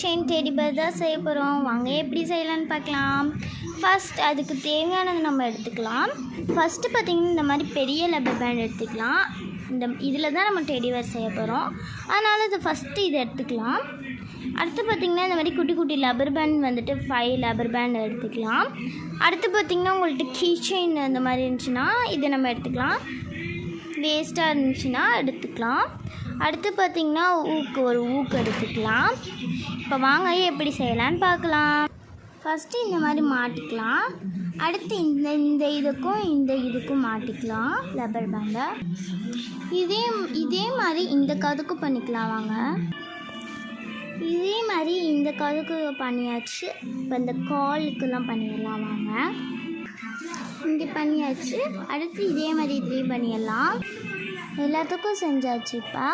Chain teddy bear தான் செய்ய போகிறோம். வாங்க எப்படி செய்யலான்னு பார்க்கலாம். ஃபஸ்ட் அதுக்கு தேவையானது நம்ம எடுத்துக்கலாம். ஃபஸ்ட்டு பார்த்திங்கன்னா இந்த மாதிரி பெரிய லப்பர் பேண்ட் எடுத்துக்கலாம். இதில் தான் நம்ம டெடி பேர் செய்ய போகிறோம். அதனால் இது ஃபஸ்ட்டு இதை எடுத்துக்கலாம். அடுத்து பார்த்திங்கன்னா இந்த மாதிரி குட்டி குட்டி லப்பர் பேண்ட் வந்துட்டு 5 லப்பர் பேண்ட் எடுத்துக்கலாம். அடுத்து பார்த்திங்கன்னா உங்கள்கிட்ட கீ செயின் அந்த மாதிரி இருந்துச்சுன்னா இதை நம்ம எடுத்துக்கலாம். வேஸ்ட்டாக இருந்துச்சுன்னா எடுத்துக்கலாம். அடுத்து பார்த்திங்கன்னா ஒரு ஊக்கு எடுத்துக்கலாம். இப்போ வாங்க எப்படி செய்யலான்னு பார்க்கலாம். ஃபஸ்ட்டு இந்த மாதிரி மாட்டிக்கலாம். அடுத்து இந்த இதுக்கும் மாட்டிக்கலாம் லப்பர் பேண்டை. இதே மாதிரி இந்த கதுக்கு பண்ணிக்கலாம். வாங்க இதே மாதிரி இந்த கதுக்கு பண்ணியாச்சு. இப்போ இந்த காலுக்கெல்லாம் பண்ணிடலாம். வாங்க இங்கே பண்ணியாச்சு. அடுத்து இதே மாதிரி இதுலேயும் பண்ணிடலாம். எல்லாத்துக்கும் செஞ்சாச்சு. இப்போ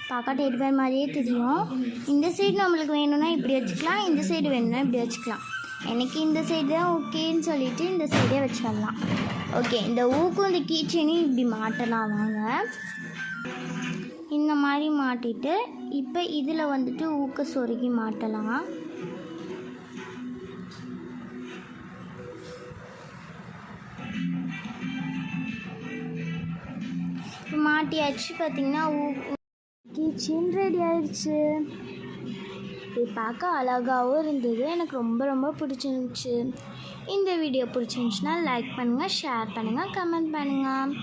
பார்க்க டெடி பேர் மாதிரியே தெரியும். இந்த சைடு நம்மளுக்கு வேணும்னா இப்படி வச்சுக்கலாம், இந்த சைடு வேணும்னா இப்படி வச்சுக்கலாம். எனக்கு இந்த சைடு தான் ஓகேன்னு சொல்லிவிட்டு இந்த சைடே வச்சிடலாம். ஓகே, இந்த ஊக்கும் இந்த கீச்சைனையும் இப்படி மாட்டலாம். வாங்க இந்த மாதிரி மாட்டிட்டு இப்போ இதில் வந்துட்டு ஊக்க சொருகி மாட்டலாம். மாட்டியாச்சு. பார்த்திங்கன்னா கிச்சன் ரெடி ஆயிடுச்சு. இது பார்க்க அழகாகவும் இருந்தது. எனக்கு ரொம்ப ரொம்ப பிடிச்சிருந்துச்சு. இந்த வீடியோ பிடிச்சிருந்துச்சுன்னா லைக் பண்ணுங்கள், ஷேர் பண்ணுங்கள், கமெண்ட் பண்ணுங்கள்.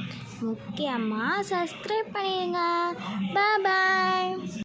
முக்கியமாக சப்ஸ்கிரைப் பண்ணிடுங்க. பாய்.